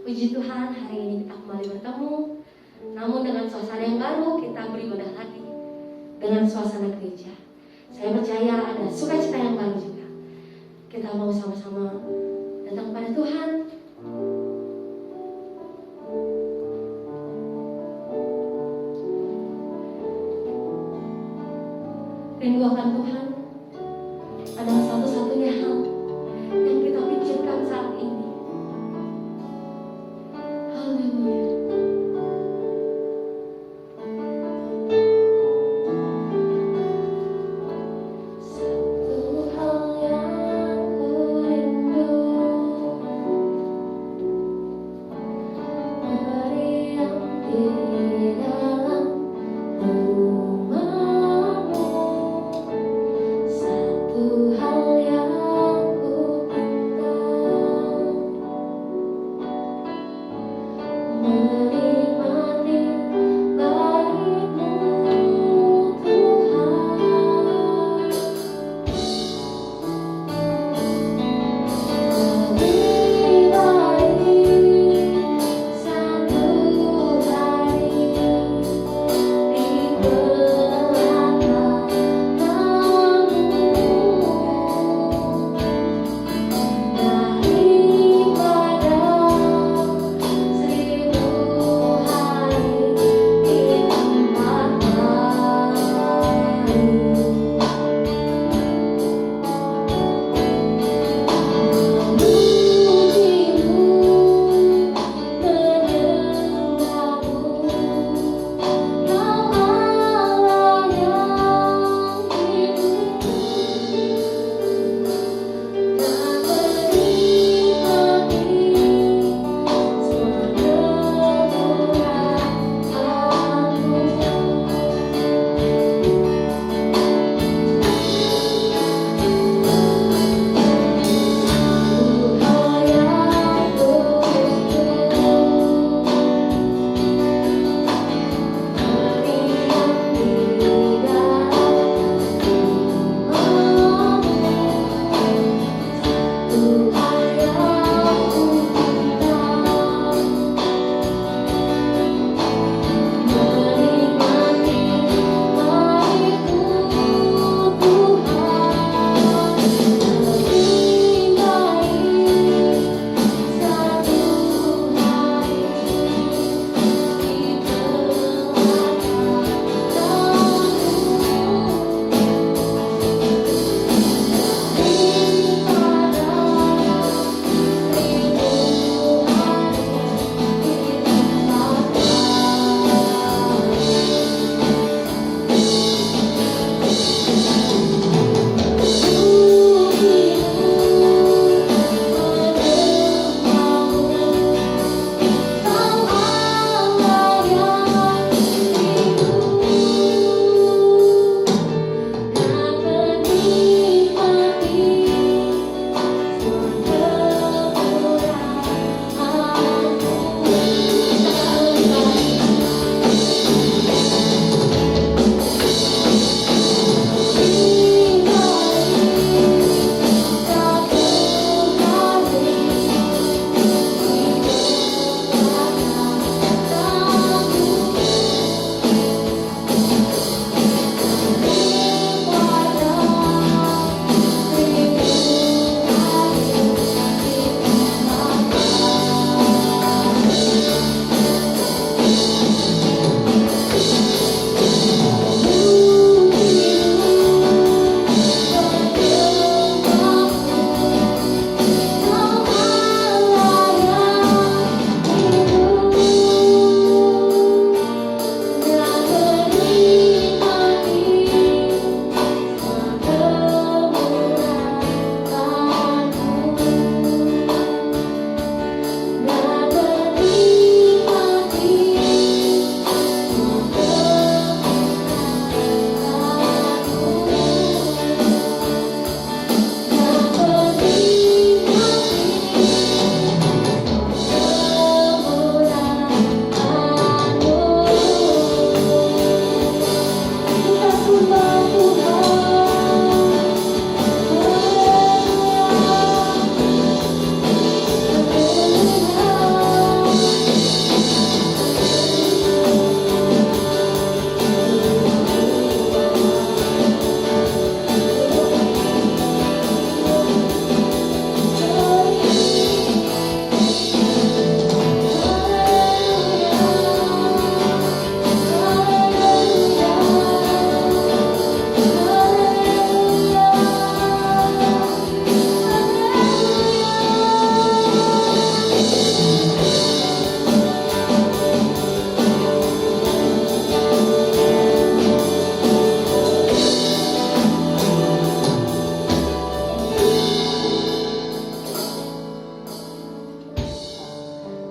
Puji Tuhan, hari ini kita kembali bertemu. Namun dengan suasana yang baru, kita beribadah lagi dengan suasana gereja. Saya percaya ada sukacita yang baru juga. Kita mau sama-sama datang kepada Tuhan. Rindu akan Tuhan adalah satu-satunya hal yang kita pikirkan saat ini. Haleluya.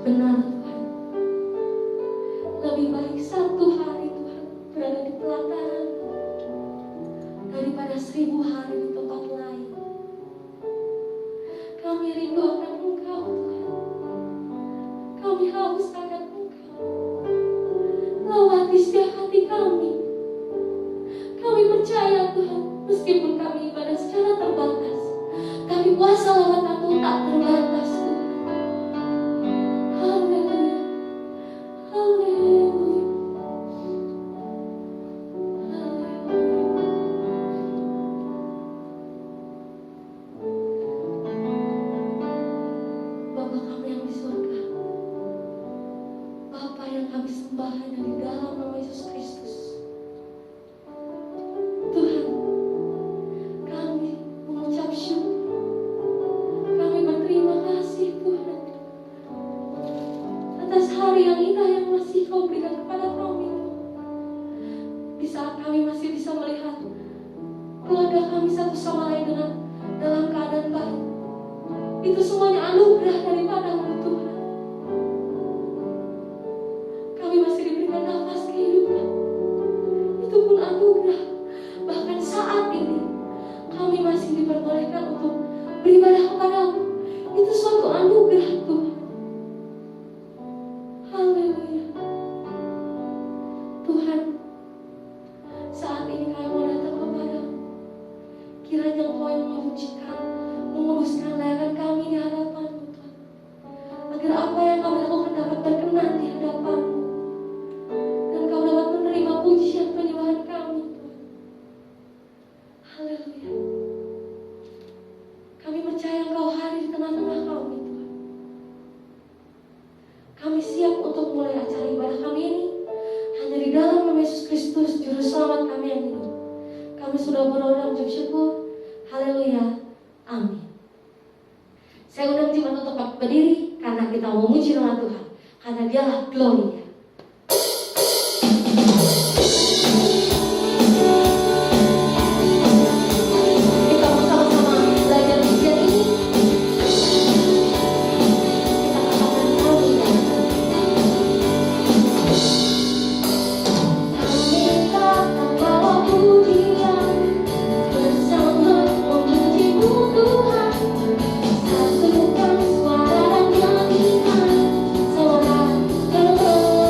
Benar Tuhan, lebih baik satu hari Tuhan berada di pelataran daripada 1000 hari di tempat lain. Kami rindu akan Engkau Tuhan, kami haus akan Engkau. Lawati setiap hati kami. Kami percaya Tuhan, meskipun kami ibadah secara terbatas, tapi kuasa lawatan-Mu tak terbatas Tuhan. Haleluya, haleluya, haleluya. Bapa kami yang di surga, Bapa yang kami sembah hanya di dalam nama Yesus Kristus. Tuhan, kami mengucap syukur, kami berterima kasih Tuhan atas hari yang indah yang masih Kau berikan kepada kami. Di saat kami masih bisa melihat keluarga kami satu sama lain dengan dalam keadaan baik, itu semuanya anugerah daripada-Mu Tuhan. Kami masih diberikan nafas kehidupan, itu pun anugerah. Bahkan saat ini kami masih diperbolehkan untuk beribadah kepada-Mu, itu suatu anugerah Tuhan. Haleluya. Tuhan, saat ini kami mau datang kepada-Mu, kiranya Engkau yang menyucikan, menguduskan layakan kami di hadapan-Mu Tuhan, agar apa yang kami lakukan dapat berkenan di hadapan-Mu, dan Kau dapat menerima pujian penyembahan kami Tuhan. Haleluya. Kami percaya Engkau hadir di tengah-tengah kami Tuhan. Kami siap untuk mulai acara ibadah kami ini hanya di dalam nama Yesus Kristus, Juru Selamat kami yang hidup. Kami sudah berdoa dan mengucap syukur. Haleluya. Amin. Saya undang jemaat untuk berdiri karena kita mau memuji nama Tuhan, karena Dialah glory-Nya. Kita mau sama-sama belajar pujian ini. Kita katakan kami dan kami tak membawa pujian bersama memuji-Mu Tuhan. Satukan suara dan nyanyikan, sorak gelombang.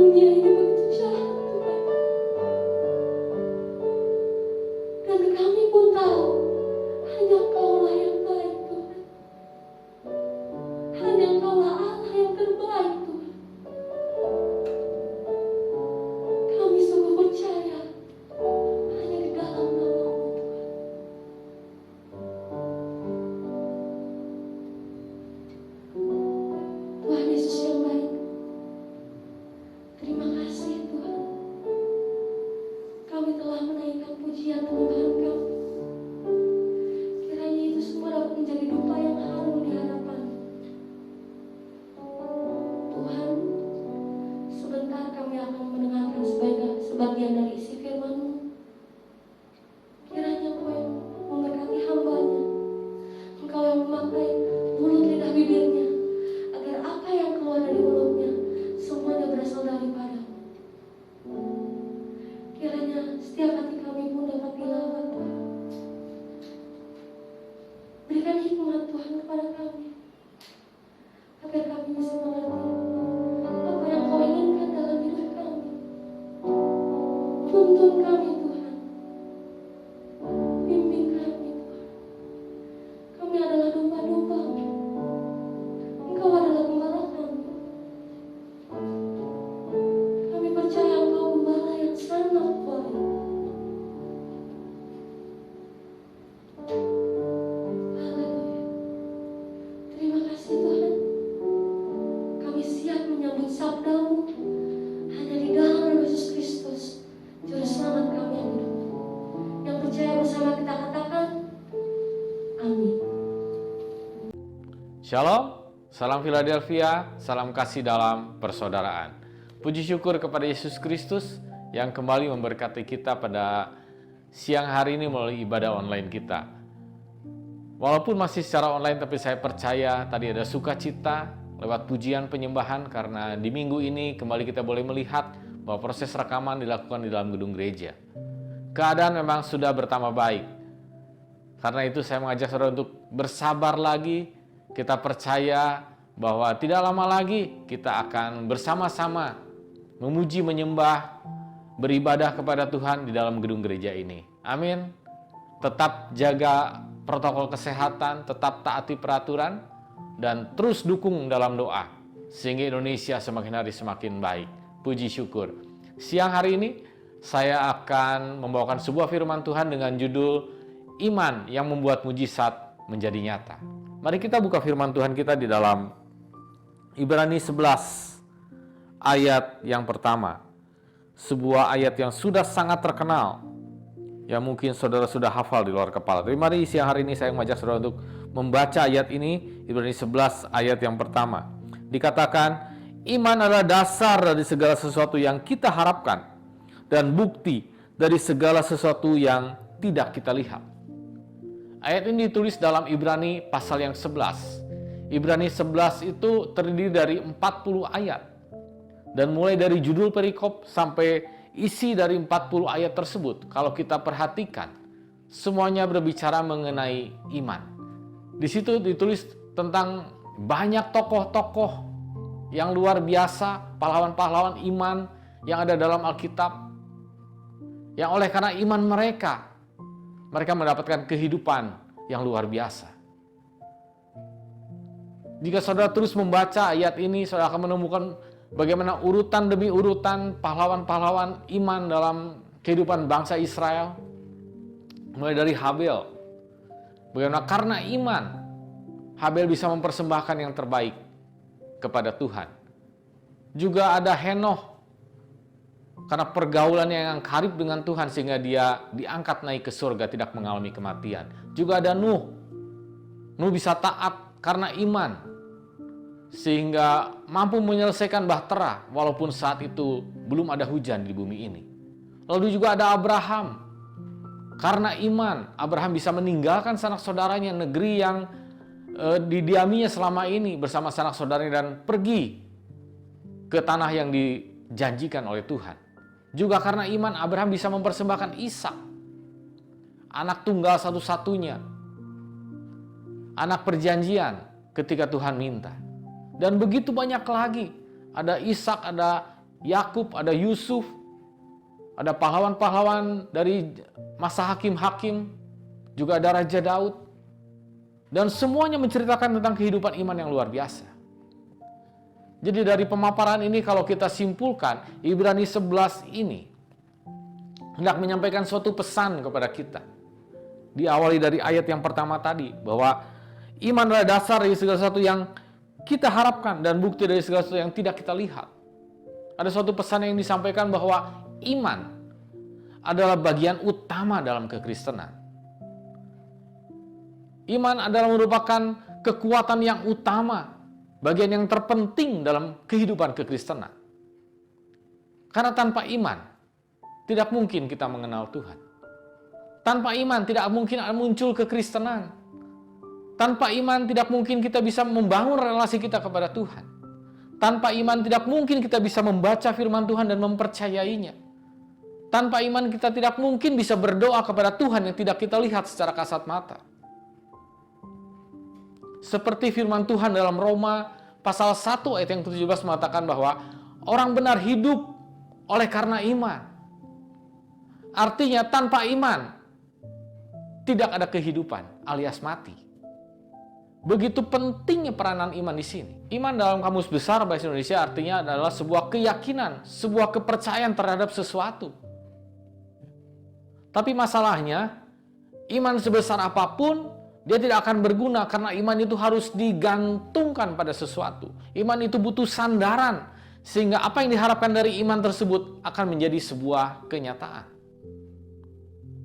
Dunia ini begitu jahat Tuhan. Dan kami pun tahu hanya Engkau-lah yang baik Tuhan. Hanya Engkau-lah Allah yang terbaik Tuhan. Kami sungguh percaya hanya di dalam nama-Mu Tuhan. Tuhan Yesus yang baik, terima kasih Tuhan. Kami telah menaikkan pujian penyembahan kami. Kiranya itu semua dapat menjadi dupa yang harum di hadapan Tuhan. Sebentar kami akan mendengarkan sebagian dari isi firman-Mu. Kiranya Engkau yang memberkati hamba-Nya, Engkau yang memakai mulut lidah bibirnya, agar apa yang keluar dari mulutnya semuanya berasal daripada-Mu. Kiranya setiap hati kami pun dapat dilawat Tuhan. Berikan hikmat Tuhan kepada kami, agar kami bisa mengerti apa yang Kau inginkan dalam hidup kami. Tuntun kami Tuhan, bimbing kami Tuhan. Kami adalah domba-domba-Mu, Engkau adalah gembala kami. Kami percaya Engkau gembala yang sangat baik. Haleluya. Terima kasih Tuhan. Kami siap menyambut sabda-Mu hanya di dalam nama Yesus Kristus, Juru Selamat kami yang hidup. Yang percaya bersama kita katakan, amin. Shalom, salam Philadelphia, salam kasih dalam persaudaraan. Puji syukur kepada Yesus Kristus yang kembali memberkati kita pada siang hari ini melalui ibadah online kita. Walaupun masih secara online, tapi saya percaya tadi ada sukacita lewat pujian penyembahan, karena di minggu ini kembali kita boleh melihat bahwa proses rekaman dilakukan di dalam gedung gereja. Keadaan memang sudah bertambah baik. Karena itu saya mengajak saudara untuk bersabar lagi. Kita percaya bahwa tidak lama lagi kita akan bersama-sama memuji, menyembah, beribadah kepada Tuhan di dalam gedung gereja ini. Amin. Tetap jaga protokol kesehatan, tetap taati peraturan, dan terus dukung dalam doa, sehingga Indonesia semakin hari semakin baik. Puji syukur. Siang hari ini saya akan membawakan sebuah firman Tuhan dengan judul Iman yang Membuat Mujizat Menjadi Nyata. Mari kita buka firman Tuhan kita di dalam Ibrani 11 ayat yang pertama. Sebuah ayat yang sudah sangat terkenal, yang mungkin saudara sudah hafal di luar kepala. Tapi mari siang hari ini saya mengajak saudara untuk membaca ayat ini, Ibrani 11 ayat yang pertama. Dikatakan, iman adalah dasar dari segala sesuatu yang kita harapkan dan bukti dari segala sesuatu yang tidak kita lihat. Ayat ini ditulis dalam Ibrani pasal yang 11. Ibrani 11 itu terdiri dari 40 ayat. Dan mulai dari judul perikop sampai isi dari 40 ayat tersebut, kalau kita perhatikan, semuanya berbicara mengenai iman. Di situ ditulis tentang banyak tokoh-tokoh yang luar biasa, pahlawan-pahlawan iman yang ada dalam Alkitab. Yang oleh karena iman mereka mendapatkan kehidupan yang luar biasa. Jika saudara terus membaca ayat ini, saudara akan menemukan bagaimana urutan demi urutan pahlawan-pahlawan iman dalam kehidupan bangsa Israel. Mulai dari Habel. Bagaimana karena iman, Habel bisa mempersembahkan yang terbaik kepada Tuhan. Juga ada Henoh, karena pergaulannya yang karib dengan Tuhan sehingga dia diangkat naik ke surga, tidak mengalami kematian. Juga ada Nuh. Nuh bisa taat karena iman, sehingga mampu menyelesaikan bahtera walaupun saat itu belum ada hujan di bumi ini. Lalu juga ada Abraham. Karena iman, Abraham bisa meninggalkan sanak saudaranya, negeri yang didiaminya selama ini bersama sanak saudaranya, dan pergi ke tanah yang dijanjikan oleh Tuhan. Juga karena iman, Abraham bisa mempersembahkan Ishak, anak tunggal satu-satunya, anak perjanjian ketika Tuhan minta. Dan begitu banyak lagi. Ada Ishak, ada Yakub, ada Yusuf, ada pahlawan-pahlawan dari masa hakim-hakim, juga ada Raja Daud. Dan semuanya menceritakan tentang kehidupan iman yang luar biasa. Jadi dari pemaparan ini kalau kita simpulkan, Ibrani 11 ini hendak menyampaikan suatu pesan kepada kita. Diawali dari ayat yang pertama tadi, bahwa iman adalah dasar dari segala sesuatu yang kita harapkan dan bukti dari segala sesuatu yang tidak kita lihat. Ada suatu pesan yang disampaikan bahwa iman adalah bagian utama dalam kekristenan. Iman adalah merupakan kekuatan yang utama, bagian yang terpenting dalam kehidupan kekristenan. Karena tanpa iman, tidak mungkin kita mengenal Tuhan. Tanpa iman, tidak mungkin muncul kekristenan. Tanpa iman, tidak mungkin kita bisa membangun relasi kita kepada Tuhan. Tanpa iman, tidak mungkin kita bisa membaca firman Tuhan dan mempercayainya. Tanpa iman, kita tidak mungkin bisa berdoa kepada Tuhan yang tidak kita lihat secara kasat mata. Seperti firman Tuhan dalam Roma pasal 1 ayat yang ke-17 mengatakan bahwa orang benar hidup oleh karena iman. Artinya tanpa iman tidak ada kehidupan alias mati. Begitu pentingnya peranan iman di sini. Iman dalam Kamus Besar Bahasa Indonesia artinya adalah sebuah keyakinan, sebuah kepercayaan terhadap sesuatu. Tapi masalahnya, iman sebesar apapun dia tidak akan berguna karena iman itu harus digantungkan pada sesuatu. Iman itu butuh sandaran sehingga apa yang diharapkan dari iman tersebut akan menjadi sebuah kenyataan.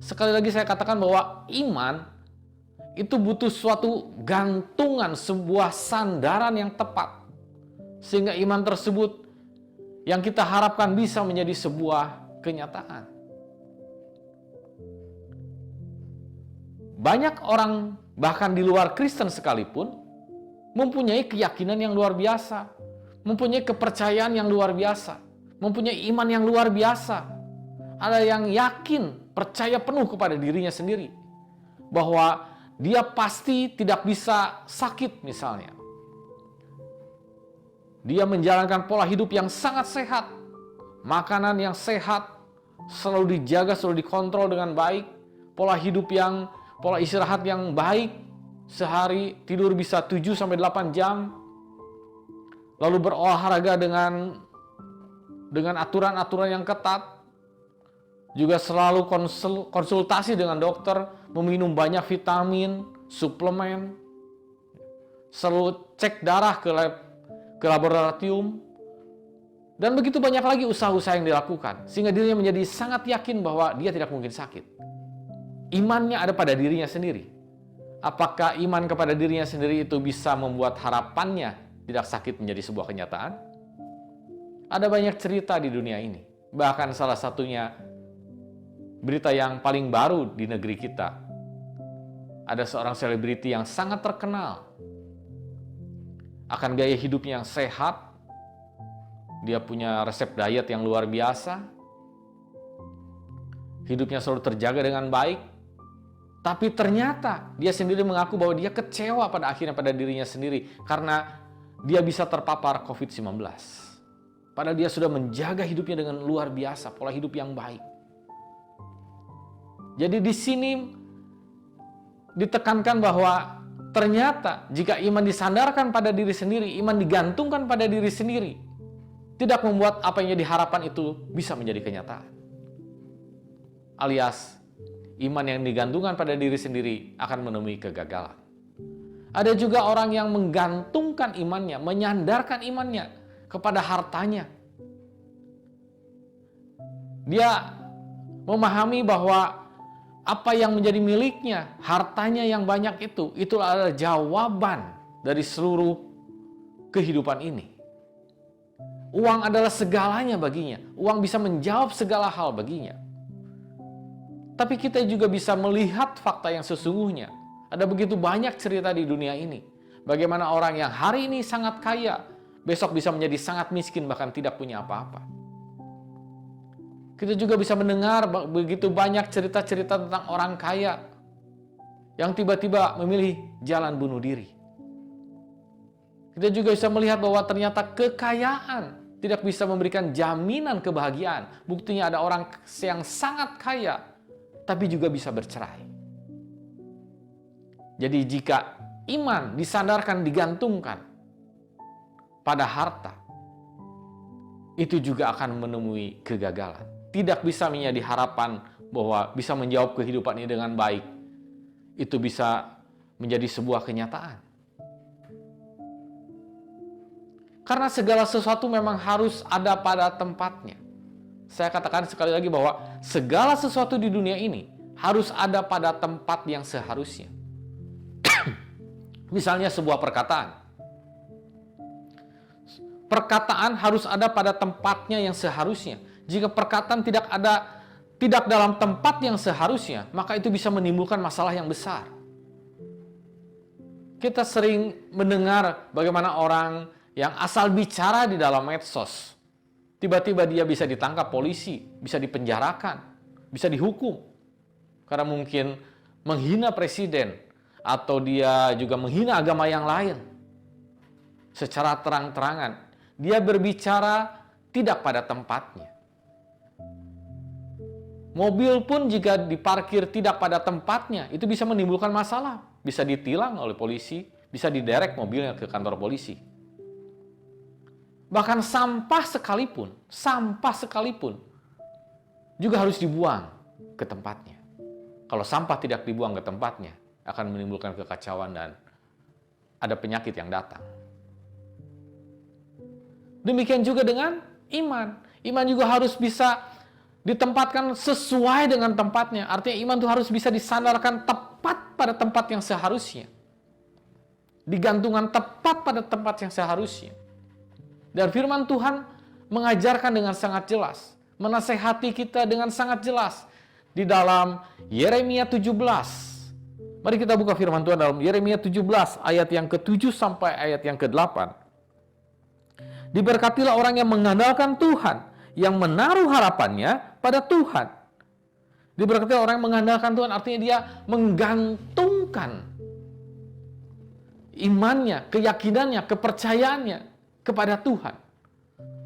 Sekali lagi saya katakan bahwa iman itu butuh suatu gantungan, sebuah sandaran yang tepat sehingga iman tersebut yang kita harapkan bisa menjadi sebuah kenyataan. Banyak orang bahkan di luar Kristen sekalipun mempunyai keyakinan yang luar biasa, mempunyai kepercayaan yang luar biasa, mempunyai iman yang luar biasa. Ada yang yakin, percaya penuh kepada dirinya sendiri bahwa dia pasti tidak bisa sakit misalnya. Dia menjalankan pola hidup yang sangat sehat, makanan yang sehat, selalu dijaga, selalu dikontrol dengan baik, pola istirahat yang baik, sehari tidur bisa 7-8 jam, lalu berolahraga dengan aturan-aturan yang ketat, juga selalu konsultasi dengan dokter, meminum banyak vitamin, suplemen, selalu cek darah ke laboratorium, dan begitu banyak lagi usaha-usaha yang dilakukan, sehingga dirinya menjadi sangat yakin bahwa dia tidak mungkin sakit. Imannya ada pada dirinya sendiri. Apakah iman kepada dirinya sendiri itu bisa membuat harapannya tidak sakit menjadi sebuah kenyataan? Ada banyak cerita di dunia ini. Bahkan salah satunya berita yang paling baru di negeri kita. Ada seorang selebriti yang sangat terkenal akan gaya hidupnya yang sehat. Dia punya resep diet yang luar biasa. Hidupnya selalu terjaga dengan baik. Tapi ternyata dia sendiri mengaku bahwa dia kecewa pada akhirnya pada dirinya sendiri karena dia bisa terpapar COVID-19. Padahal dia sudah menjaga hidupnya dengan luar biasa, pola hidup yang baik. Jadi di sini ditekankan bahwa ternyata jika iman disandarkan pada diri sendiri, iman digantungkan pada diri sendiri, tidak membuat apa yang jadi harapan itu bisa menjadi kenyataan. Alias iman yang digantungkan pada diri sendiri akan menemui kegagalan. Ada juga orang yang menggantungkan imannya, menyandarkan imannya kepada hartanya. Dia memahami bahwa apa yang menjadi miliknya, hartanya yang banyak itu adalah jawaban dari seluruh kehidupan ini. Uang adalah segalanya baginya. Uang bisa menjawab segala hal baginya. Tapi kita juga bisa melihat fakta yang sesungguhnya. Ada begitu banyak cerita di dunia ini. Bagaimana orang yang hari ini sangat kaya, besok bisa menjadi sangat miskin bahkan tidak punya apa-apa. Kita juga bisa mendengar begitu banyak cerita-cerita tentang orang kaya yang tiba-tiba memilih jalan bunuh diri. Kita juga bisa melihat bahwa ternyata kekayaan tidak bisa memberikan jaminan kebahagiaan. Buktinya ada orang yang sangat kaya, tapi juga bisa bercerai. Jadi jika iman disandarkan, digantungkan pada harta, itu juga akan menemui kegagalan. Tidak bisa menjadi harapan bahwa bisa menjawab kehidupan ini dengan baik. Itu bisa menjadi sebuah kenyataan. Karena segala sesuatu memang harus ada pada tempatnya. Saya katakan sekali lagi bahwa segala sesuatu di dunia ini harus ada pada tempat yang seharusnya. Misalnya sebuah perkataan. Perkataan harus ada pada tempatnya yang seharusnya. Jika perkataan tidak dalam tempat yang seharusnya, maka itu bisa menimbulkan masalah yang besar. Kita sering mendengar bagaimana orang yang asal bicara di dalam medsos, tiba-tiba dia bisa ditangkap polisi, bisa dipenjarakan, bisa dihukum. Karena mungkin menghina presiden, atau dia juga menghina agama yang lain. Secara terang-terangan, dia berbicara tidak pada tempatnya. Mobil pun jika diparkir tidak pada tempatnya, itu bisa menimbulkan masalah. Bisa ditilang oleh polisi, bisa diderek mobilnya ke kantor polisi. Bahkan sampah sekalipun juga harus dibuang ke tempatnya. Kalau sampah tidak dibuang ke tempatnya, akan menimbulkan kekacauan dan ada penyakit yang datang. Demikian juga dengan iman. Iman juga harus bisa ditempatkan sesuai dengan tempatnya. Artinya iman itu harus bisa disandarkan tepat pada tempat yang seharusnya. Digantungan tepat pada tempat yang seharusnya. Dan firman Tuhan mengajarkan dengan sangat jelas, menasehati kita dengan sangat jelas di dalam Yeremia 17. Mari kita buka firman Tuhan dalam Yeremia 17 ayat yang ke-7 sampai ayat yang ke-8. Diberkatilah orang yang mengandalkan Tuhan, yang menaruh harapannya pada Tuhan. Diberkatilah orang yang mengandalkan Tuhan, artinya dia menggantungkan imannya, keyakinannya, kepercayaannya kepada Tuhan.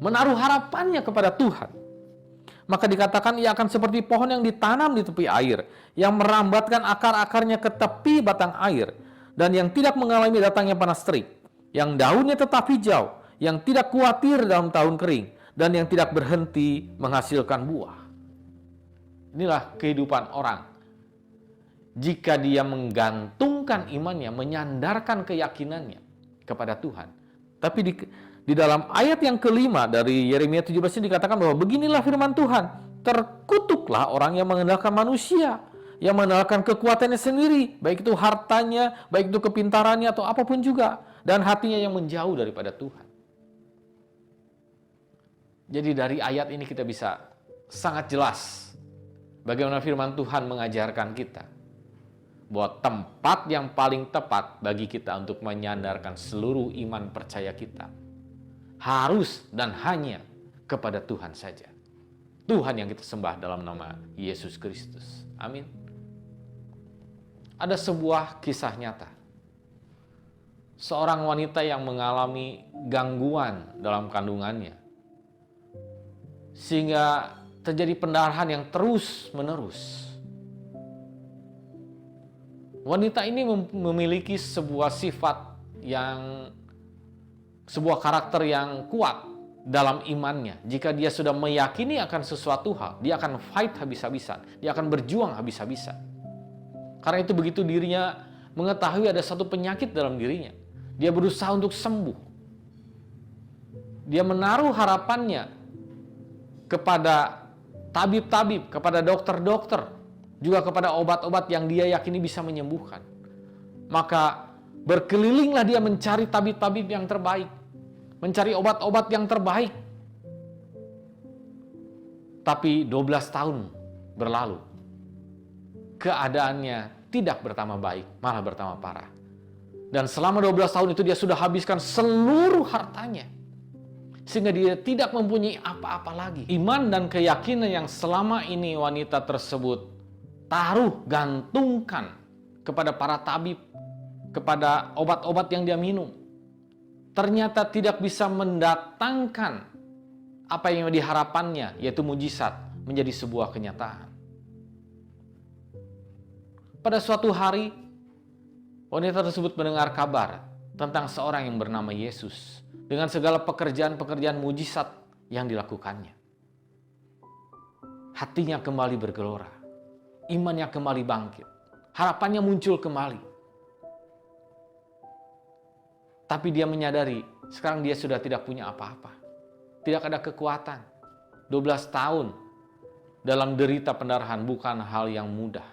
Menaruh harapannya kepada Tuhan. Maka dikatakan ia akan seperti pohon yang ditanam di tepi air, yang merambatkan akar-akarnya ke tepi batang air, dan yang tidak mengalami datangnya panas terik, yang daunnya tetap hijau, yang tidak khawatir dalam tahun kering, dan yang tidak berhenti menghasilkan buah. Inilah kehidupan orang. Jika dia menggantungkan imannya, menyandarkan keyakinannya kepada Tuhan. Tapi di dalam ayat yang kelima dari Yeremia 17 ini dikatakan bahwa beginilah firman Tuhan, terkutuklah orang yang mengandalkan manusia, yang mengandalkan kekuatannya sendiri, baik itu hartanya, baik itu kepintarannya atau apapun juga, dan hatinya yang menjauh daripada Tuhan. Jadi dari ayat ini kita bisa sangat jelas bagaimana firman Tuhan mengajarkan kita bahwa tempat yang paling tepat bagi kita untuk menyandarkan seluruh iman percaya kita harus dan hanya kepada Tuhan saja. Tuhan yang kita sembah dalam nama Yesus Kristus. Amin. Ada sebuah kisah nyata. Seorang wanita yang mengalami gangguan dalam kandungannya. Sehingga terjadi pendarahan yang terus-menerus. Wanita ini memiliki sebuah karakter yang kuat dalam imannya. Jika dia sudah meyakini akan sesuatu hal, dia akan fight habis-habisan. Dia akan berjuang habis-habisan. Karena itu begitu dirinya mengetahui ada satu penyakit dalam dirinya, dia berusaha untuk sembuh. Dia menaruh harapannya kepada tabib-tabib, kepada dokter-dokter, juga kepada obat-obat yang dia yakini bisa menyembuhkan. Maka berkelilinglah dia mencari tabib-tabib yang terbaik, mencari obat-obat yang terbaik. Tapi 12 tahun berlalu, keadaannya tidak bertambah baik, malah bertambah parah. Dan selama 12 tahun itu dia sudah habiskan seluruh hartanya, sehingga dia tidak mempunyai apa-apa lagi. Iman dan keyakinan yang selama ini wanita tersebut gantungkan kepada para tabib, kepada obat-obat yang dia minum, ternyata tidak bisa mendatangkan apa yang diharapannya, yaitu mujizat, menjadi sebuah kenyataan. Pada suatu hari, wanita tersebut mendengar kabar tentang seorang yang bernama Yesus dengan segala pekerjaan-pekerjaan mujizat yang dilakukannya. Hatinya kembali bergelora, imannya kembali bangkit, harapannya muncul kembali. Tapi dia menyadari sekarang dia sudah tidak punya apa-apa, tidak ada kekuatan. 12 tahun dalam derita pendarahan bukan hal yang mudah.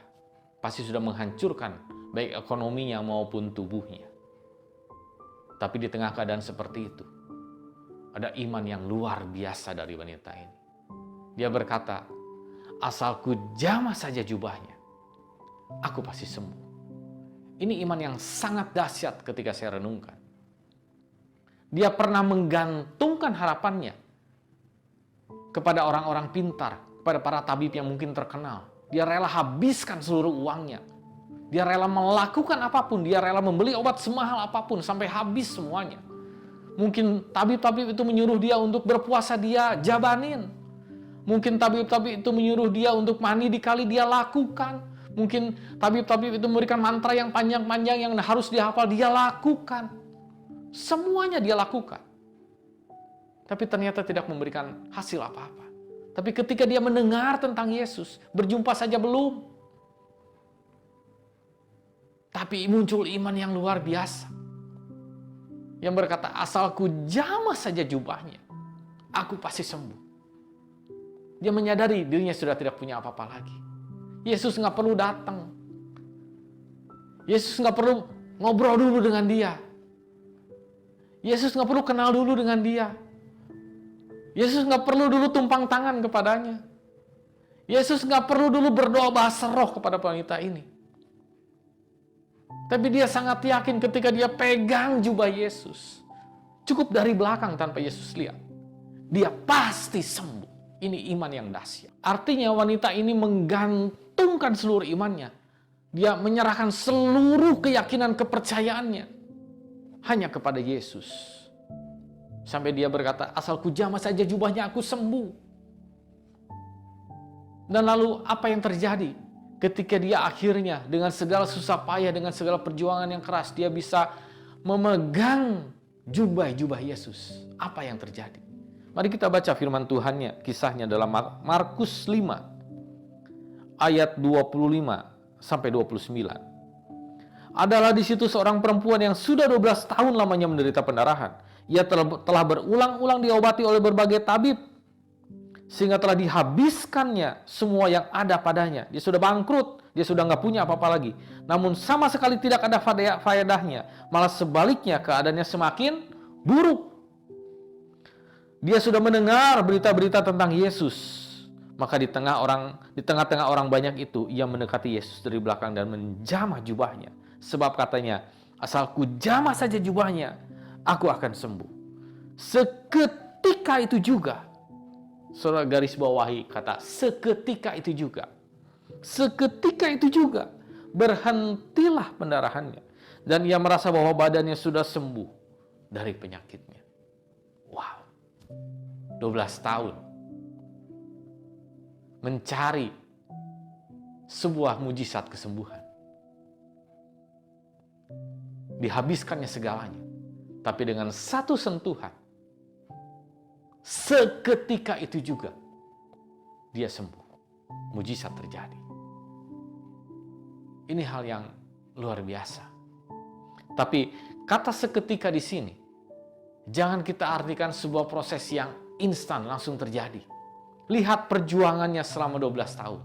Pasti sudah menghancurkan baik ekonominya maupun tubuhnya. Tapi di tengah keadaan seperti itu, ada iman yang luar biasa dari wanita ini. Dia berkata, asal ku jamah saja jubahnya, aku pasti sembuh. Ini iman yang sangat dahsyat ketika saya renungkan. Dia pernah menggantungkan harapannya kepada orang-orang pintar, kepada para tabib yang mungkin terkenal. Dia rela habiskan seluruh uangnya. Dia rela melakukan apapun. Dia rela membeli obat semahal apapun sampai habis semuanya. Mungkin tabib-tabib itu menyuruh dia untuk berpuasa, dia jabanin. Mungkin tabib-tabib itu menyuruh dia untuk mandi di kali, dia lakukan. Mungkin tabib-tabib itu memberikan mantra yang panjang-panjang yang harus dihafal, dia lakukan. Semuanya dia lakukan. Tapi ternyata tidak memberikan hasil apa-apa. Tapi ketika dia mendengar tentang Yesus, berjumpa saja belum. Tapi muncul iman yang luar biasa. Yang berkata, asal ku jamah saja jubahnya, aku pasti sembuh. Dia menyadari dirinya sudah tidak punya apa-apa lagi. Yesus nggak perlu datang. Yesus nggak perlu ngobrol dulu dengan dia. Yesus nggak perlu kenal dulu dengan dia. Yesus nggak perlu dulu tumpang tangan kepadanya. Yesus nggak perlu dulu berdoa bahasa roh kepada wanita ini. Tapi dia sangat yakin ketika dia pegang jubah Yesus. Cukup dari belakang tanpa Yesus lihat. Dia pasti sembuh. Ini iman yang dahsyat. Artinya wanita ini menggantungkan seluruh imannya. Dia menyerahkan seluruh keyakinan kepercayaannya hanya kepada Yesus. Sampai dia berkata, asal ku jamah saja jubahnya aku sembuh. Dan lalu apa yang terjadi? Ketika dia akhirnya dengan segala susah payah, dengan segala perjuangan yang keras, dia bisa memegang jubah Yesus. Apa yang terjadi? Mari kita baca firman Tuhannya, kisahnya dalam Markus 5, ayat 25 sampai 29. Adalah di situ seorang perempuan yang sudah 12 tahun lamanya menderita pendarahan. Ia telah berulang-ulang diobati oleh berbagai tabib, sehingga telah dihabiskannya semua yang ada padanya. Dia sudah bangkrut, dia sudah nggak punya apa-apa lagi. Namun sama sekali tidak ada faedahnya, malah sebaliknya keadaannya semakin buruk. Dia sudah mendengar berita-berita tentang Yesus. Maka di tengah-tengah orang banyak itu, ia mendekati Yesus dari belakang dan menjamah jubahnya. Sebab katanya, asal ku jamah saja jubahnya, aku akan sembuh. Seketika itu juga, saudara garis bawahi kata seketika itu juga. Seketika itu juga berhentilah pendarahannya. Dan ia merasa bahwa badannya sudah sembuh dari penyakitnya. Wow, 12 tahun mencari sebuah mujizat kesembuhan. Dihabiskannya segalanya. Tapi dengan satu sentuhan, seketika itu juga dia sembuh. Mujizat terjadi. Ini hal yang luar biasa. Tapi kata seketika di sini jangan kita artikan sebuah proses yang instan langsung terjadi. Lihat perjuangannya selama 12 tahun.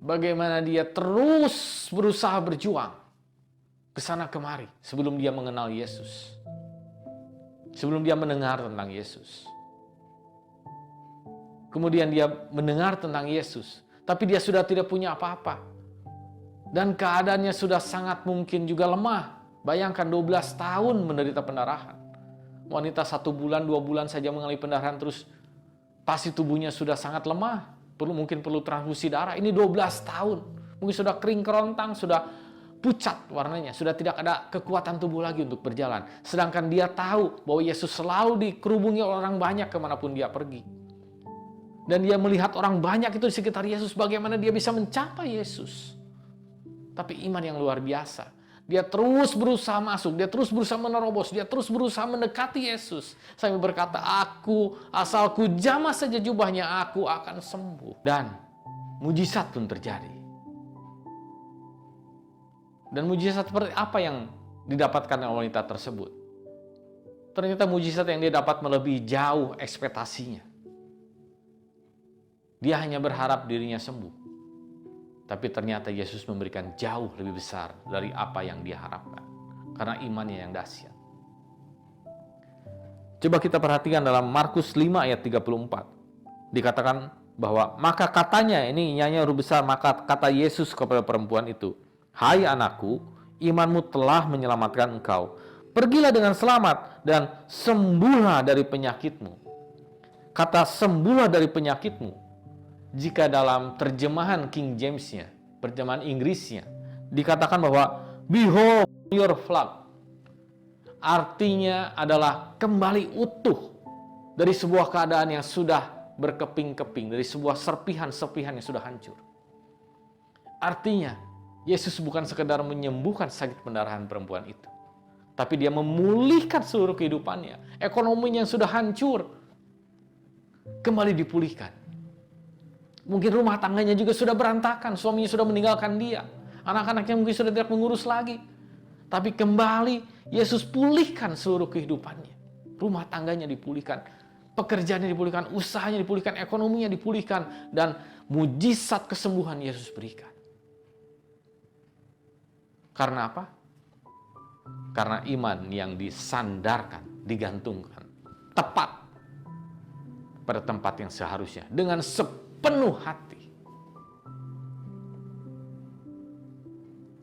Bagaimana dia terus berusaha berjuang ke sana kemari sebelum dia mengenal Yesus. Sebelum dia mendengar tentang Yesus. Kemudian dia mendengar tentang Yesus, tapi dia sudah tidak punya apa-apa. Dan keadaannya sudah sangat mungkin juga lemah. Bayangkan 12 tahun menderita pendarahan. Wanita 1 bulan, 2 bulan saja mengalami pendarahan, terus pasti tubuhnya sudah sangat lemah. Mungkin perlu transfusi darah. Ini 12 tahun. Mungkin sudah kering kerontang, sudah pucat warnanya, sudah tidak ada kekuatan tubuh lagi untuk berjalan. Sedangkan dia tahu bahwa Yesus selalu dikerubungi orang banyak kemanapun dia pergi. Dan dia melihat orang banyak itu di sekitar Yesus, bagaimana dia bisa mencapai Yesus. Tapi iman yang luar biasa. Dia terus berusaha masuk, dia terus berusaha menerobos, dia terus berusaha mendekati Yesus. Sambil berkata, asalku jamah saja jubahnya, aku akan sembuh. Dan mujizat pun terjadi. Dan mujizat seperti apa yang didapatkan oleh wanita tersebut? Ternyata mujizat yang dia dapat melebihi jauh ekspektasinya. Dia hanya berharap dirinya sembuh. Tapi ternyata Yesus memberikan jauh lebih besar dari apa yang dia harapkan. Karena imannya yang dahsyat. Coba kita perhatikan dalam Markus 5 ayat 34. Dikatakan bahwa maka katanya, ini nyanyi huruf besar, maka kata Yesus kepada perempuan itu, hai anakku, imanmu telah menyelamatkan engkau. Pergilah dengan selamat dan sembuhlah dari penyakitmu. Kata sembuhlah dari penyakitmu, jika dalam terjemahan King James-nya, terjemahan Inggrisnya, dikatakan bahwa behold your flock. Artinya adalah kembali utuh dari sebuah keadaan yang sudah berkeping-keping, dari sebuah serpihan-serpihan yang sudah hancur. Artinya, Yesus bukan sekedar menyembuhkan sakit pendarahan perempuan itu, tapi dia memulihkan seluruh kehidupannya. Ekonominya yang sudah hancur, kembali dipulihkan. Mungkin rumah tangganya juga sudah berantakan, suaminya sudah meninggalkan dia, anak-anaknya mungkin sudah tidak mengurus lagi. Tapi kembali Yesus pulihkan seluruh kehidupannya. Rumah tangganya dipulihkan, pekerjaannya dipulihkan, usahanya dipulihkan, ekonominya dipulihkan, dan mujizat kesembuhan Yesus berikan. Karena apa? Karena iman yang disandarkan, digantungkan tepat pada tempat yang seharusnya, dengan penuh hati.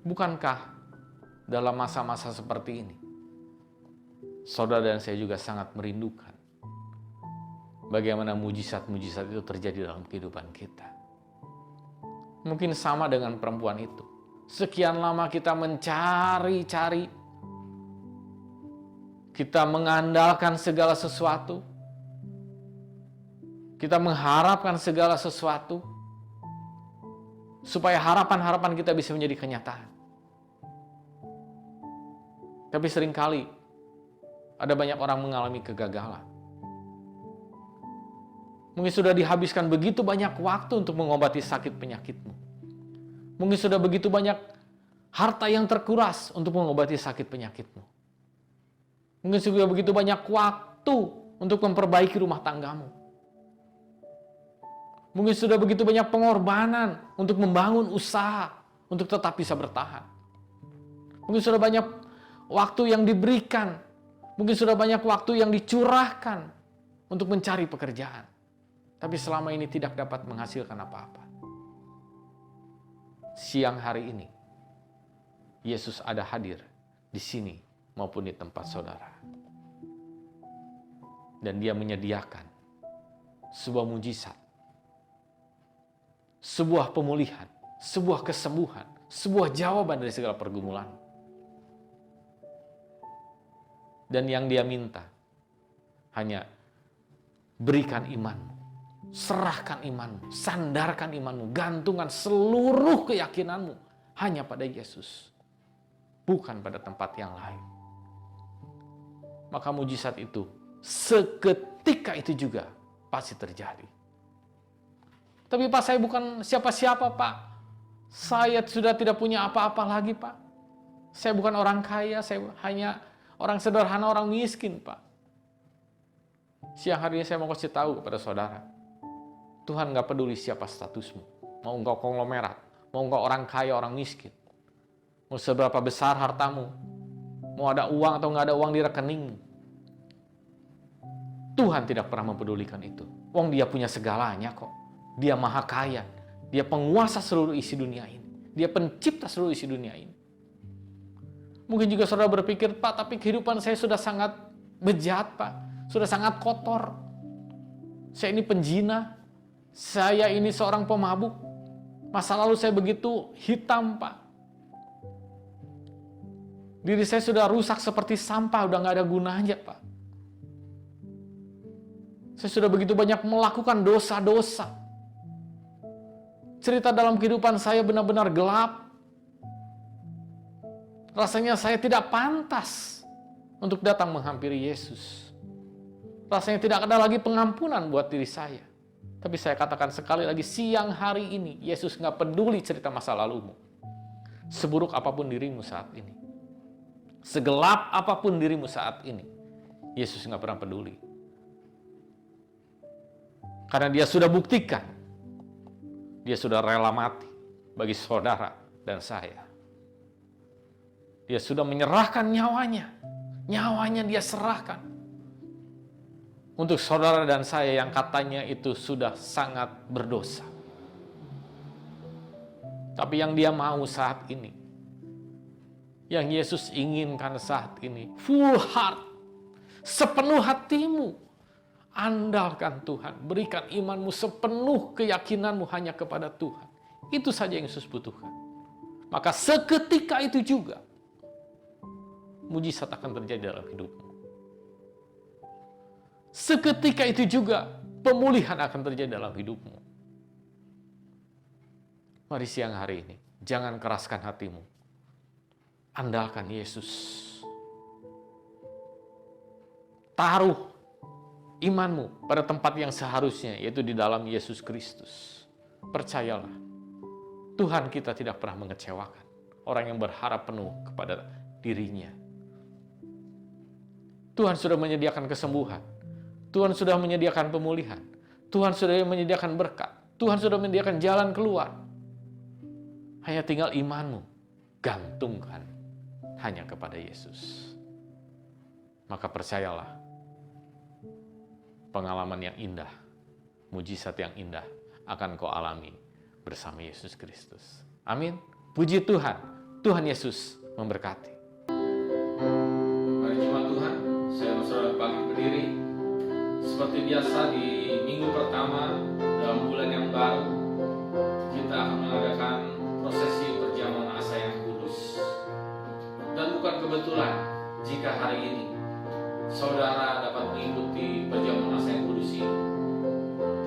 Bukankah dalam masa-masa seperti ini, saudara dan saya juga sangat merindukan bagaimana mujizat-mujizat itu terjadi dalam kehidupan kita. Mungkin sama dengan perempuan itu. Sekian lama kita mencari-cari, kita mengandalkan segala sesuatu, kita mengharapkan segala sesuatu supaya harapan-harapan kita bisa menjadi kenyataan. Tapi seringkali ada banyak orang mengalami kegagalan. Mungkin sudah dihabiskan begitu banyak waktu untuk mengobati sakit penyakitmu. Mungkin sudah begitu banyak harta yang terkuras untuk mengobati sakit penyakitmu. Mungkin sudah begitu banyak waktu untuk memperbaiki rumah tanggamu. Mungkin sudah begitu banyak pengorbanan untuk membangun usaha, untuk tetap bisa bertahan. Mungkin sudah banyak waktu yang diberikan, mungkin sudah banyak waktu yang dicurahkan untuk mencari pekerjaan. Tapi selama ini tidak dapat menghasilkan apa-apa. Siang hari ini, Yesus ada hadir di sini maupun di tempat saudara. Dan dia menyediakan sebuah mujizat, sebuah pemulihan, sebuah kesembuhan, sebuah jawaban dari segala pergumulan. Dan yang dia minta hanya berikan imanmu, serahkan imanmu, sandarkan imanmu, gantungkan seluruh keyakinanmu hanya pada Yesus, bukan pada tempat yang lain. Maka mujizat itu seketika itu juga pasti terjadi. Tapi Pak, saya bukan siapa-siapa Pak. Saya sudah tidak punya apa-apa lagi Pak. Saya bukan orang kaya, saya hanya orang sederhana, orang miskin Pak. Siang hari ini saya mau kasih tahu kepada saudara. Tuhan gak peduli siapa statusmu. Mau engkau konglomerat, mau engkau orang kaya, orang miskin. Mau seberapa besar hartamu. Mau ada uang atau gak ada uang di rekeningmu. Tuhan tidak pernah mempedulikan itu. Wong dia punya segalanya kok. Dia maha kaya. Dia penguasa seluruh isi dunia ini. Dia pencipta seluruh isi dunia ini. Mungkin juga saudara berpikir, Pak, tapi kehidupan saya sudah sangat bejat, Pak. Sudah sangat kotor. Saya ini penjina. Saya ini seorang pemabuk. Masa lalu saya begitu hitam, Pak. Diri saya sudah rusak seperti sampah, udah gak ada gunanya, Pak. Saya sudah begitu banyak melakukan dosa-dosa. Cerita dalam kehidupan saya benar-benar gelap. Rasanya saya tidak pantas untuk datang menghampiri Yesus. Rasanya tidak ada lagi pengampunan buat diri saya. Tapi saya katakan sekali lagi, siang hari ini, Yesus gak peduli cerita masa lalumu. Seburuk apapun dirimu saat ini, segelap apapun dirimu saat ini, Yesus gak pernah peduli. Karena dia sudah buktikan, dia sudah rela mati bagi saudara dan saya. Dia sudah menyerahkan nyawanya. Nyawanya dia serahkan untuk saudara dan saya yang katanya itu sudah sangat berdosa. Tapi yang dia mau saat ini, yang Yesus inginkan saat ini, full heart, sepenuh hatimu, andalkan Tuhan, berikan imanmu sepenuh keyakinanmu hanya kepada Tuhan. Itu saja yang Yesus butuhkan. Maka seketika itu juga, mujizat akan terjadi dalam hidupmu. Seketika itu juga, pemulihan akan terjadi dalam hidupmu. Mari siang hari ini, jangan keraskan hatimu. Andalkan Yesus. Taruh imanmu pada tempat yang seharusnya, yaitu di dalam Yesus Kristus. Percayalah, Tuhan kita tidak pernah mengecewakan orang yang berharap penuh kepada dirinya. Tuhan sudah menyediakan kesembuhan. Tuhan sudah menyediakan pemulihan. Tuhan sudah menyediakan berkat. Tuhan sudah menyediakan jalan keluar. Hanya tinggal imanmu, gantungkan hanya kepada Yesus. Maka percayalah, pengalaman yang indah, mujizat yang indah akan kau alami bersama Yesus Kristus. Amin. Puji Tuhan. Tuhan Yesus memberkati. Mari jemaat Tuhan, saya mau saudara bangkit berdiri. Seperti biasa di minggu pertama dalam bulan yang baru, kita akan mengadakan prosesi perjamuan asa yang kudus. Dan bukan kebetulan jika hari ini saudara dapat mengikuti perjamuan asa yang kudus ini.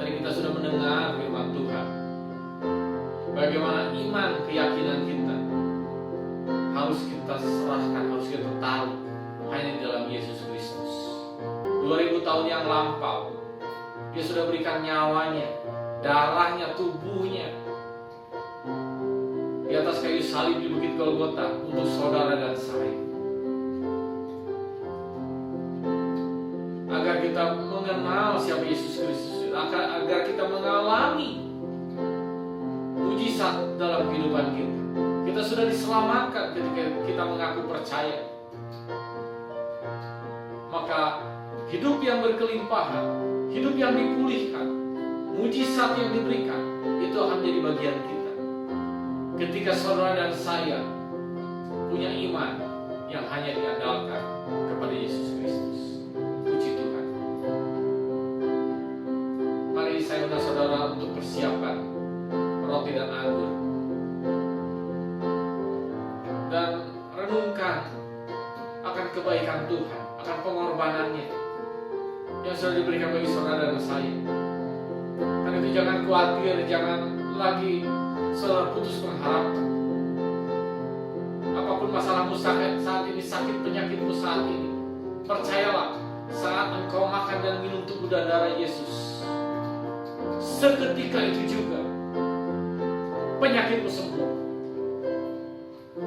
Tadi kita sudah mendengar firman Tuhan, bagaimana iman keyakinan kita harus kita serahkan, harus kita taruh hanya di dalam Yesus Kristus. 2000 tahun yang lampau, dia sudah berikan nyawanya, darahnya, tubuhnya di atas kayu salib di Bukit Golgota untuk saudara dan saya. Agar kita mengenal siapa Yesus Kristus, agar kita mengalami mujizat dalam kehidupan kita. Kita sudah diselamatkan ketika kita mengaku percaya. Maka hidup yang berkelimpahan, hidup yang dipulihkan, mujizat yang diberikan, itu akan menjadi bagian kita. Ketika saudara dan saya punya iman yang hanya diandalkan kepada Yesus Kristus. Puji Tuhan. Mari saya undang saudara untuk persiapkan roti dan anggur. Dan renungkan akan kebaikan Tuhan, akan pengorbanannya yang sudah diberikan bagi saudara dan saya. Karena itu jangan khawatir, jangan lagi saudara putus pengharapan. Apapun masalahmu saat ini, sakit penyakitmu saat ini, percayalah, saat engkau makan dan minum tubuh dan darah Yesus, seketika itu juga penyakitmu sembuh.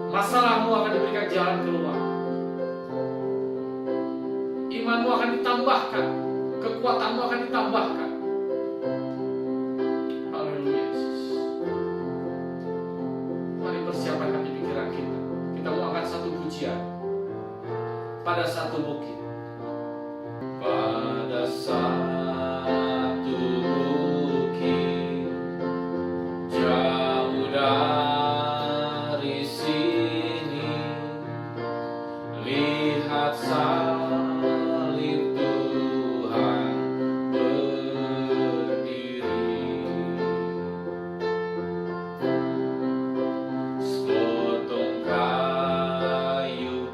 Masalahmu akan diberikan jalan keluar. Imanmu akan ditambahkan, kekuatanmu akan ditambahkan. Haleluya Yesus. Mari persiapkan hati pikiran kita. Kita mau angkat satu pujian pada satu bukit. Pada satu bukit jauh dari sini, lihat salib Tuhan berdiri. Sepotong kayu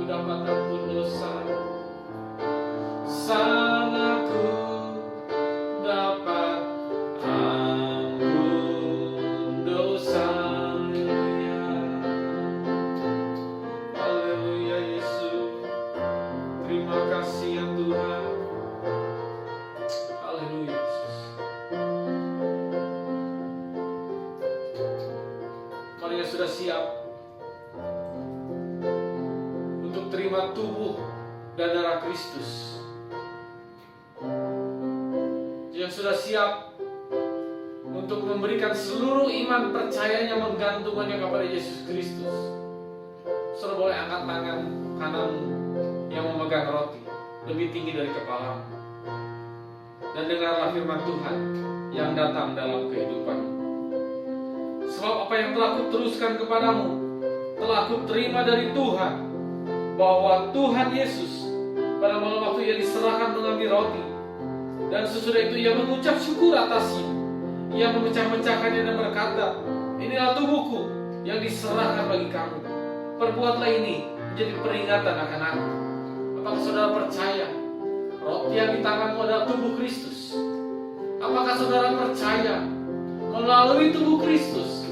dapat ampun dosa, salahku dapat ampun dosanya. Haleluya Yesus, terima kasih ya Tuhan. Haleluya Yesus. Mari yang sudah siap untuk terima tubuh dan darah Kristus, yang sudah siap untuk memberikan seluruh iman percayanya menggantungkannya kepada Yesus Kristus, saudara boleh angkat tangan kananmu yang memegang roti lebih tinggi dari kepalamu, dan dengarlah firman Tuhan yang datang dalam kehidupanmu. Sebab apa yang telah kuteruskan kepadamu telah kuterima dari Tuhan, bahwa Tuhan Yesus pada malam waktu ia diserahkan mengambil roti, dan sesudah itu ia mengucap syukur atasnya. Ia memecah-mecahkannya dan berkata, inilah tubuhku yang diserahkan bagi kamu. Perbuatlah ini menjadi peringatan akan aku. Apakah saudara percaya roti yang di tanganmu adalah tubuh Kristus? Apakah saudara percaya melalui tubuh Kristus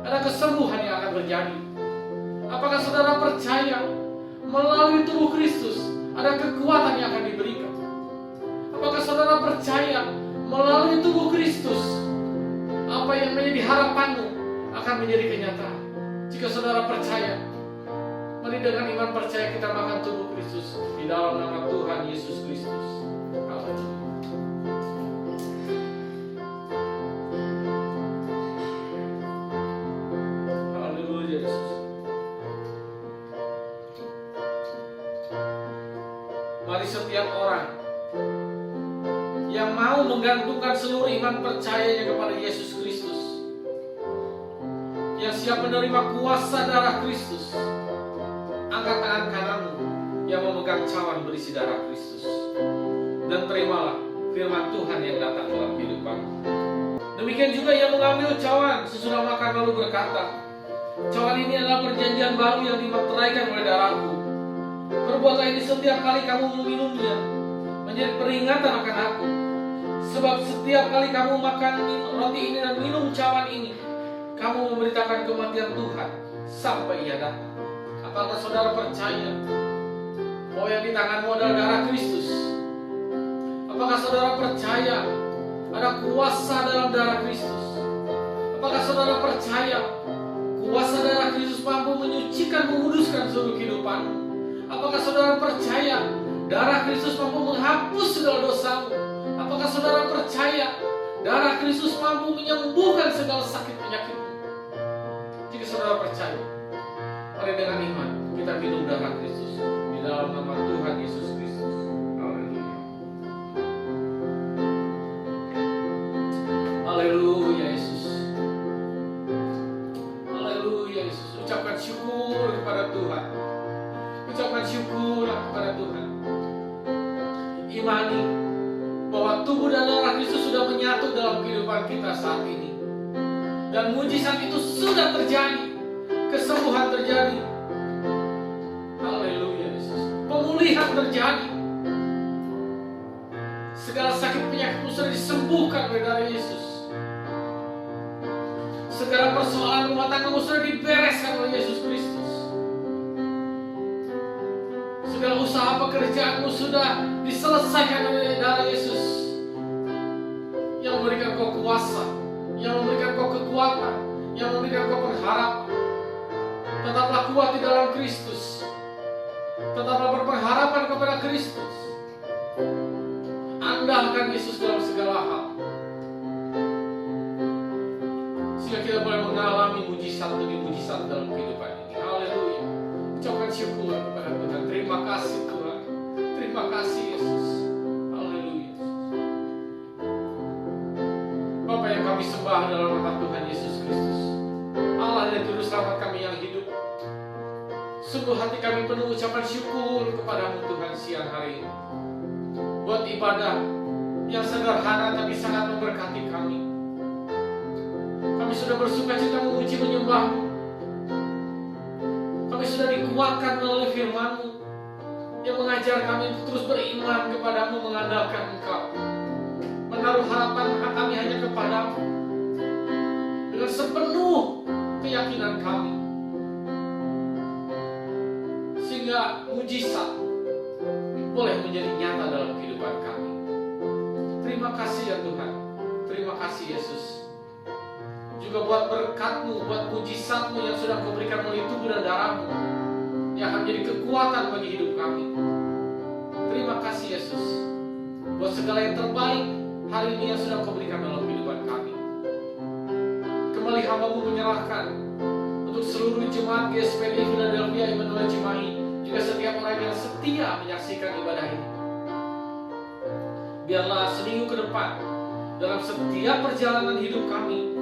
ada kesembuhan yang akan terjadi? Apakah saudara percaya melalui tubuh Kristus ada kekuatan yang akan diberikan? Apakah saudara percaya melalui tubuh Kristus apa yang menjadi harapanmu akan menjadi kenyataan? Jika saudara percaya, mari dengan iman percaya kita makan tubuh Kristus di dalam nama Tuhan Yesus Kristus. Haleluya Yesus. Mari setiap orang yang mau menggantungkan seluruh iman percayanya kepada Yesus Kristus, yang siap menerima kuasa darah Kristus, angkat tangan kananmu yang memegang cawan berisi darah Kristus, dan terimalah firman Tuhan yang datang dalam kehidupanmu. Demikian juga yang mengambil cawan sesudah makan lalu berkata, cawan ini adalah perjanjian baru yang dimeteraikan oleh darahku. Perbuatlah ini setiap kali kamu meminumnya menjadi peringatan akan aku. Sebab setiap kali kamu makan roti ini dan minum cawan ini, kamu memberitakan kematian Tuhan sampai ia datang. Apakah saudara percaya bahwa yang di tanganmu adalah darah Kristus? Apakah saudara percaya ada kuasa dalam darah Kristus? Apakah saudara percaya kuasa darah Kristus mampu menyucikan, menguduskan seluruh kehidupanmu? Apakah saudara percaya darah Kristus mampu menghapus segala dosamu? Apakah saudara percaya darah Kristus mampu menyembuhkan segala sakit penyakitmu? Jika saudara percaya, mari dengan iman kita minum darah Kristus di dalam nama Tuhan Yesus Kristus. Haleluya. Haleluya Yesus. Haleluya Yesus. Ucapkan syukur kepada Tuhan. Ucapkan syukur kepada Tuhan. Imani bahwa tubuh dan darah Kristus sudah menyatu dalam kehidupan kita saat ini, dan mujizat itu sudah terjadi, kesembuhan terjadi. Haleluya Yesus. Pemulihan terjadi. Segala sakit penyakitmu sudah disembuhkan oleh darah Yesus. Segala persoalan rumah tanggamu sudah dibereskan oleh Yesus Kristus. Segala usaha pekerjaanmu sudah diselesaikan oleh darah Yesus, yang memberikan kau kuasa, yang memberikan kau kekuatan, yang memberikan kau pengharapan. Tetaplah kuat di dalam Kristus. Tetaplah berpengharapan kepada Kristus. Andalkan Yesus dalam segala hal, sehingga kita boleh mengalami mujizat demi mujizat dalam kehidupan ini. Haleluya. Ucapkan syukur kepada Tuhan. Terima kasih Tuhan. Terima kasih Yesus. Haleluya. Bapa yang kami sembah dalam nama Tuhan Yesus Kristus, Allah dan Juru Selamat kami yang hidup, sungguh hati kami penuh ucapan syukur kepadamu Tuhan siang hari ini, buat ibadah yang sederhana tapi sangat memberkati kami. Kami sudah bersuka cita memuji menyembah-Mu. Kami sudah dikuatkan melalui firman-Mu. yang mengajar kami untuk terus beriman kepadamu, mengandalkan Engkau, menaruh harapan kami hanya kepadamu dengan sepenuh keyakinan kami, sehingga mujizat boleh menjadi nyata dalam kehidupan kami. Terima kasih ya Tuhan, terima kasih Yesus, juga buat berkat-Mu, buat mujizat-Mu yang sudah Kau berikan melalui tubuh dan darah-Mu, yang akan menjadi kekuatan bagi hidup kami. Terima kasih Yesus, buat segala yang terbaik hari ini yang sudah Kau berikan dalam kehidupan kami. Kembali hamba-Mu menyerahkan untuk seluruh jemaat GSPD Philadelphia Immanuel Cimahi, juga setiap orang yang setia menyaksikan ibadah ini. Biarlah seminggu ke depan, dalam setiap perjalanan hidup kami,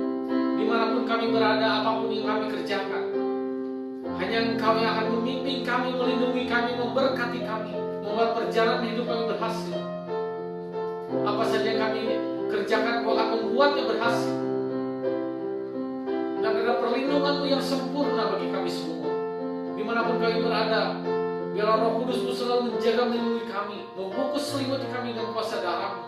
dimanapun kami berada, apapun yang kami kerjakan, hanya Engkau yang akan memimpin kami, melindungi kami, memberkati kami, membuat perjalanan hidup kami berhasil. Apa saja yang kami kerjakan, Kau akan membuatnya berhasil. Dan ada perlindungan-Mu yang sempurna bagi kami semua. Dimanapun kami berada, biarlah Roh Kudus-Mu selalu menjaga, melindungi kami, membungkus selimuti kami dengan kuasa darah-Mu,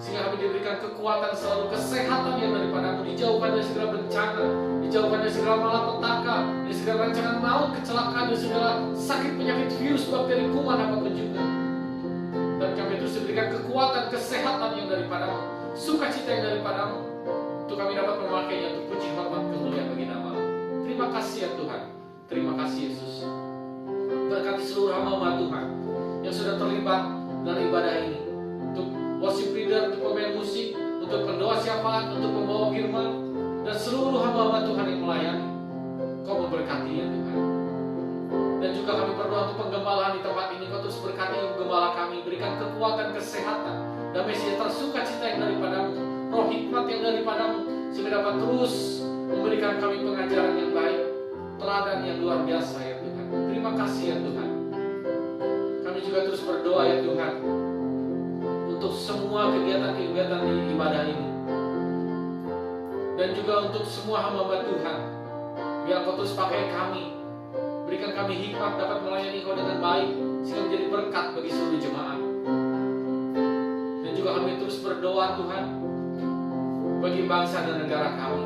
sehingga kami diberikan kekuatan, selalu kesehatan yang daripada-Mu, dijauhkan dari segala bencana, dijauhkan dari segala malapetaka, dari segala rancangan maut, kecelakaan, dari segala sakit, penyakit, virus, bakteri, kuman, apapun juga. Dan kami terus diberikan kekuatan, kesehatan yang daripada-Mu, sukacita yang daripada-Mu, untuk kami dapat memakainya untuk puji, hormat, kemuliaan bagi nama-Mu. Terima kasih ya Tuhan, terima kasih Yesus. Berkati seluruh hamba Tuhan yang sudah terlibat dalam ibadah ini, untuk worship leader, untuk pemain musik, untuk pendoa syafaat, untuk pembawa firman, dan seluruh hamba Tuhan yang melayani. Kau memberkati ya Tuhan. Dan juga kami berdoa untuk penggembalaan di tempat ini. Kau terus berkati gembala kami, berikan kekuatan, kesehatan, damai sejahtera, sukacita yang daripada-Mu, roh hikmat yang daripada-Mu, sehingga dapat terus memberikan kami pengajaran yang baik, teladan yang luar biasa ya Tuhan. Terima kasih ya Tuhan. Kami juga terus berdoa ya Tuhan, untuk semua kegiatan-kegiatan di ibadah ini, dan juga untuk semua hamba Tuhan. Biar Kau terus pakai kami, berikan kami hikmat dapat melayani Kau dengan baik, sehingga menjadi berkat bagi seluruh jemaat. Dan juga kami terus berdoa Tuhan, bagi bangsa dan negara kami.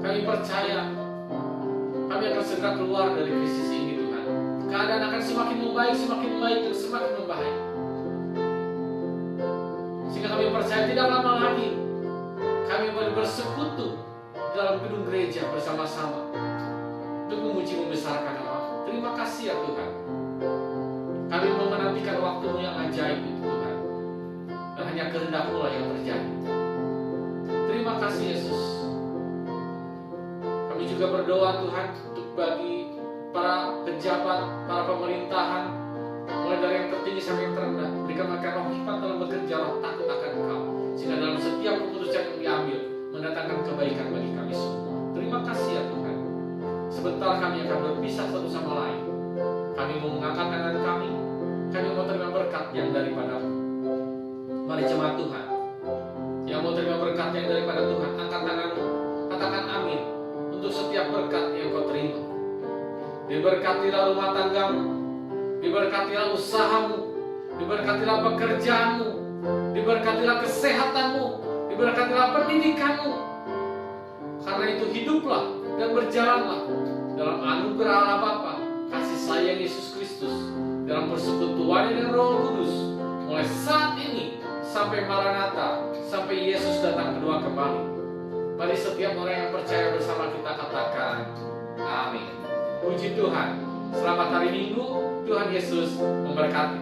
Kami percaya kami akan segera keluar dari krisis ini Tuhan. Keadaan akan semakin membaik, dan semakin membaik. Sehingga kami percaya tidak lama lagi kami boleh bersekutu dalam gedung gereja bersama-sama untuk memuji membesarkan nama. Terima kasih ya Tuhan. Kami mau menantikan waktu-Mu yang ajaib itu Tuhan, dan hanya kehendak-Mu lah yang terjadi. Terima kasih Yesus. Kami juga berdoa Tuhan untuk bagi para pejabat, para pemerintahan, mulai dari yang tertinggi sampai yang terendah, berikan mereka roh hikmat dalam bekerja, roh takut akan Engkau, sehingga dalam setiap keputusan yang diambil mendatangkan kebaikan bagi kami semua. Terima kasih ya Tuhan. Sebentar kami akan berpisah satu sama lain. Kami mau mengangkat tangan kami mau terima berkat yang daripada-Mu. Mari jemaat Tuhan yang mau terima berkat yang daripada Tuhan, angkat tanganmu, katakan amin untuk setiap berkat yang kau terima. Diberkatilah rumah tanggamu, diberkatilah usahamu, diberkatilah pekerjaanmu, diberkatilah kesehatanmu, diberkatilah pendidikanmu. Karena itu hiduplah dan berjalanlah dalam anugerah Allah Bapa, kasih sayang Yesus Kristus, dalam persekutuan dengan Roh Kudus, mulai saat ini sampai Maranatha, sampai Yesus datang kedua kembali. Mari setiap orang yang percaya bersama kita katakan amin. Puji Tuhan. Selamat hari Minggu. Tuhan Yesus memberkati.